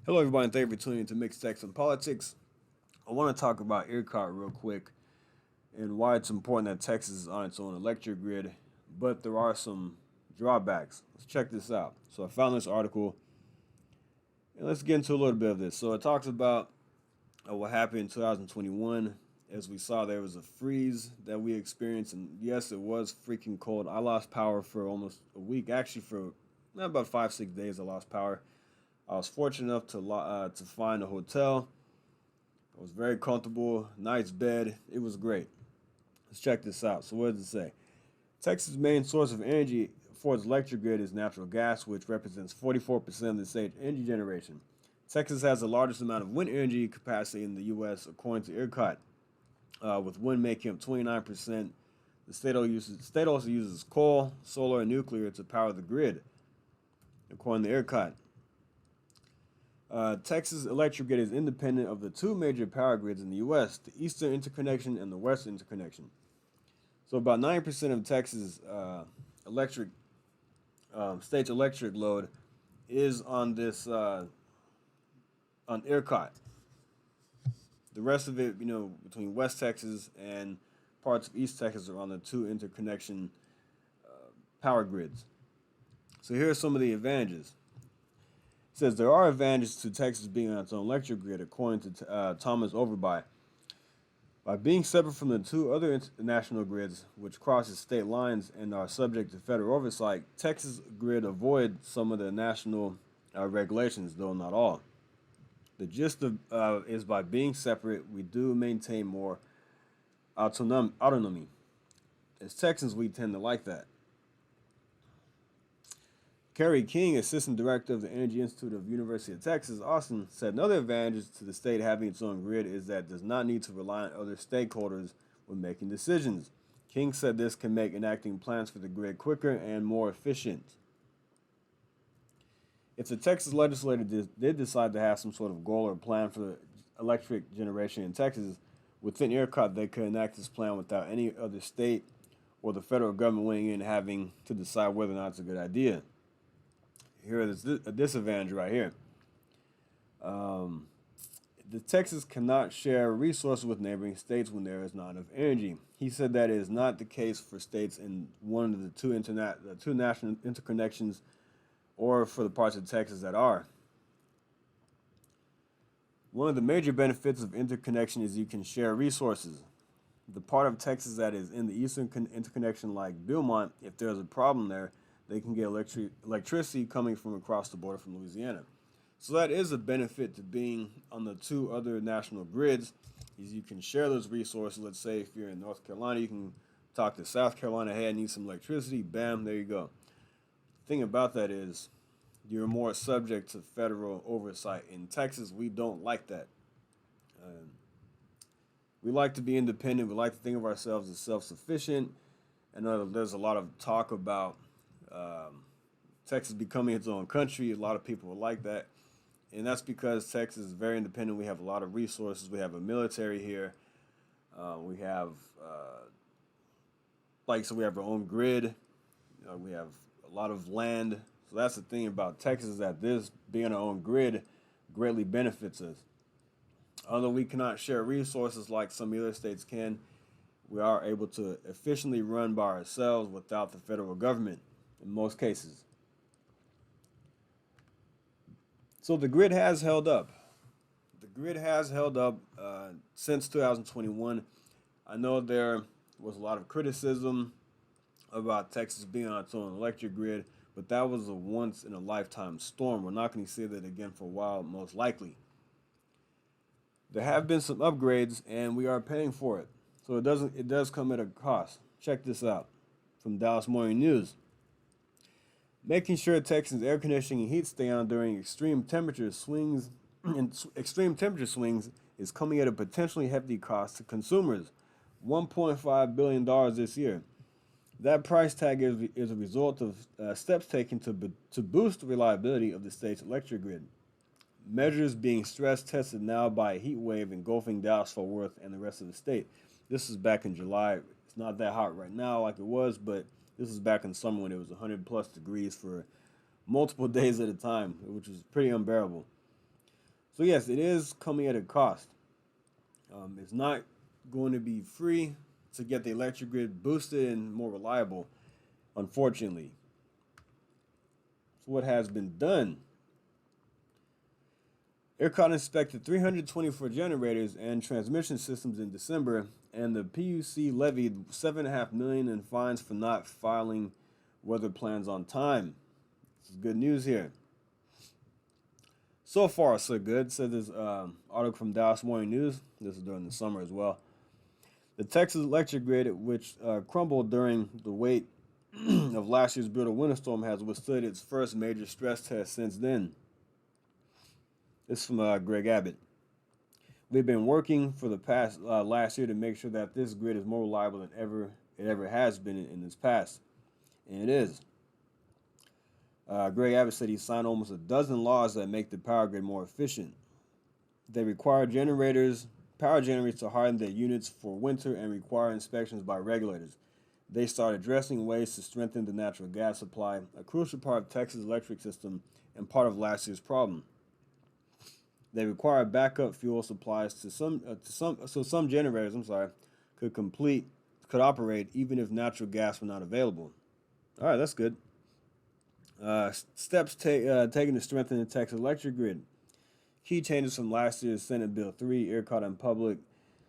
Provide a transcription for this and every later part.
Hello, everybody, and thank you for tuning in to Mixed Text and Politics. I want to talk about ERCOT real quick and why it's important that Texas is on its own electric grid, but there are some drawbacks. Let's check this out. So, I found this article, and let's get into a little bit of this. So, it talks about what happened in 2021. As we saw, there was a freeze that we experienced, and yes, it was freaking cold. I lost power for almost a week, actually, for about 5, 6 days. I lost power. I was fortunate enough to find a hotel. It was very comfortable, nice bed. It was great. Let's check this out. So what does it say? Texas' main source of energy for its electric grid is natural gas, which represents 44% of the state's energy generation. Texas has the largest amount of wind energy capacity in the U.S., according to ERCOT, with wind making up 29%. The state also uses coal, solar, and nuclear to power the grid, according to ERCOT. Texas electric grid is independent of the two major power grids in the U.S., the Eastern Interconnection and the Western Interconnection. So about 9% of Texas electric state's electric load is on this on ERCOT. The rest of it, between West Texas and parts of East Texas are on the two interconnection power grids. So here are some of the advantages. It says there are advantages to Texas being on its own electric grid, according to Thomas Overby. By being separate from the two other national grids, which cross state lines and are subject to federal oversight, Texas grid avoids some of the national regulations, though not all. The gist is by being separate, we do maintain more autonomy. As Texans, we tend to like that. Kerry King, assistant director of the Energy Institute of University of Texas, Austin, said another advantage to the state having its own grid is that it does not need to rely on other stakeholders when making decisions. King said this can make enacting plans for the grid quicker and more efficient. If the Texas legislature did decide to have some sort of goal or plan for electric generation in Texas, within ERCOT they could enact this plan without any other state or the federal government weighing in having to decide whether or not it's a good idea. Here is a disadvantage right here. The Texas cannot share resources with neighboring states when there is not enough energy. He said that is not the case for states in one of the two national interconnections, or for the parts of Texas that are. One of the major benefits of interconnection is you can share resources. The part of Texas that is in the Eastern Interconnection, like Beaumont, if there's a problem there, they can get electricity coming from across the border from Louisiana. So that is a benefit to being on the two other national grids, is you can share those resources. Let's say if you're in North Carolina, you can talk to South Carolina, hey, I need some electricity, bam, there you go. The thing about that is you're more subject to federal oversight. In Texas, we don't like that. We like to be independent. We like to think of ourselves as self-sufficient. I know there's a lot of talk about Texas becoming its own country. A lot of people are like that. And that's because Texas is very independent. We have a lot of resources. We have a military here. We have, we have our own grid. We have a lot of land. So that's the thing about Texas, is that this being our own grid greatly benefits us. Although we cannot share resources like some other states can, we are able to efficiently run by ourselves without the federal government in most cases. So the grid has held up. The grid has held up since 2021. I know there was a lot of criticism about Texas being on its own electric grid, but that was a once-in-a-lifetime storm. We're not going to see that again for a while, most likely. There have been some upgrades, and we are paying for it. So it does come at a cost. Check this out from Dallas Morning News. Making sure Texans' air conditioning and heat stay on during extreme temperature swings is coming at a potentially hefty cost to consumers, $1.5 billion this year. That price tag is a result of steps taken to boost the reliability of the state's electric grid. Measures being stress tested now by a heat wave engulfing Dallas-Fort Worth and the rest of the state. This is back in July. It's not that hot right now like it was, but this is back in summer when it was 100 plus degrees for multiple days at a time, which was pretty unbearable. So yes, it is coming at a cost. It's not going to be free to get the electric grid boosted and more reliable, unfortunately. So what has been done? ERCOT inspected 324 generators and transmission systems in December, and the PUC levied $7.5 million in fines for not filing weather plans on time. This is good news here. So far, so good, said this article from Dallas Morning News. This is during the summer as well. The Texas electric grid, which crumbled during the weight of last year's brutal winter storm, has withstood its first major stress test since then. This is from Greg Abbott. We've been working for the past last year to make sure that this grid is more reliable than it ever has been in its past, and it is. Greg Abbott said he signed almost a dozen laws that make the power grid more efficient. They require power generators to harden their units for winter and require inspections by regulators. They start addressing ways to strengthen the natural gas supply, a crucial part of Texas' electric system and part of last year's problem. They require backup fuel supplies so some generators, could operate even if natural gas were not available. All right, that's good. Steps taken to strengthen the Texas electric grid. Key changes from last year's Senate Bill 3, ERCOT and Public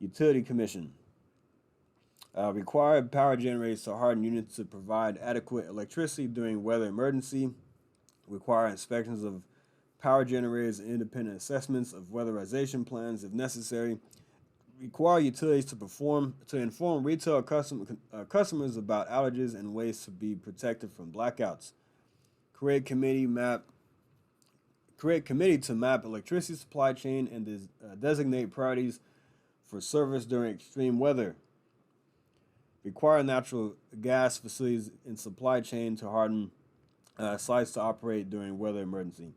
Utility Commission. Required power generators to harden units to provide adequate electricity during weather emergency. Require inspections of power generators and independent assessments of weatherization plans if necessary. Require utilities to inform retail customers about outages and ways to be protected from blackouts. Create committee to map electricity supply chain and designate priorities for service during extreme weather. Require natural gas facilities in supply chain to harden sites to operate during weather emergency.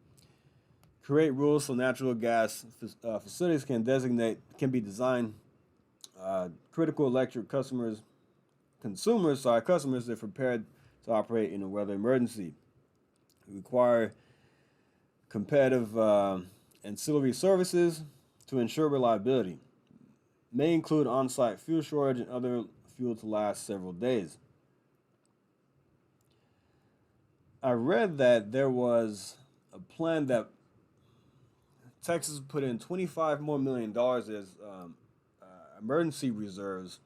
Create rules so natural gas facilities can be designed critical electric customers are prepared to operate in a weather emergency. Require competitive ancillary services to ensure reliability. May include on-site fuel storage and other fuel to last several days. I read that there was a plan that Texas put in $25 million as emergency reserves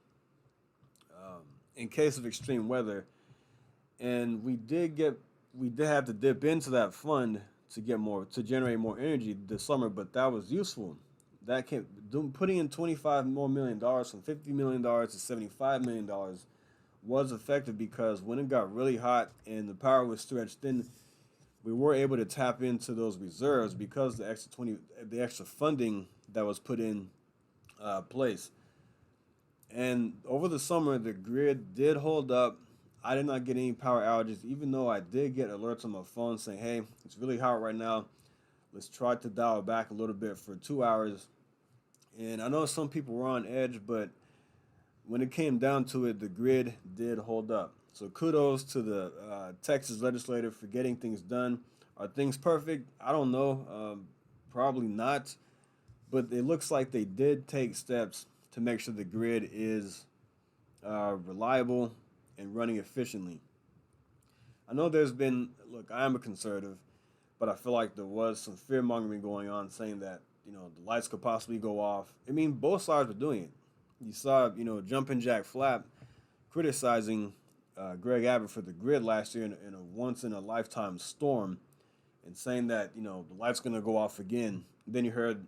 in case of extreme weather, and we did have to dip into that fund to generate more energy this summer, but that was useful. Putting in $25 million from $50 million to $75 million was effective because when it got really hot and the power was stretched thin, we were able to tap into those reserves because the extra funding that was put in place. And over the summer, the grid did hold up. I did not get any power outages, even though I did get alerts on my phone saying, hey, it's really hot right now. Let's try to dial it back a little bit for 2 hours. And I know some people were on edge, but when it came down to it, the grid did hold up. So kudos to the Texas legislature for getting things done. Are things perfect? I don't know. Probably not. But it looks like they did take steps to make sure the grid is reliable and running efficiently. I know I am a conservative, but I feel like there was some fear-mongering going on saying that, the lights could possibly go off. I mean, both sides were doing it. You saw, Jumpin' Jack Flapp criticizing Greg Abbott for the grid last year in a once-in-a-lifetime storm and saying that, the light's going to go off again. Then you heard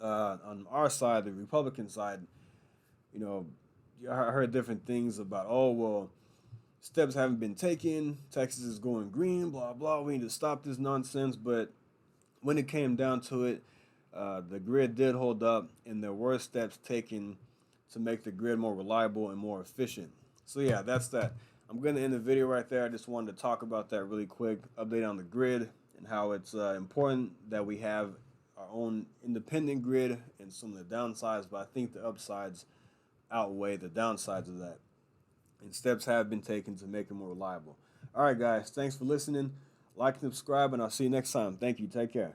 on our side, the Republican side, I heard different things about, steps haven't been taken, Texas is going green, blah, blah, we need to stop this nonsense. But when it came down to it, the grid did hold up, and there were steps taken to make the grid more reliable and more efficient. So yeah, that's that. I'm going to end the video right there. I just wanted to talk about that really quick, update on the grid and how it's important that we have our own independent grid and some of the downsides, but I think the upsides outweigh the downsides of that. And steps have been taken to make it more reliable. All right, guys, thanks for listening. Like and subscribe, and I'll see you next time. Thank you. Take care.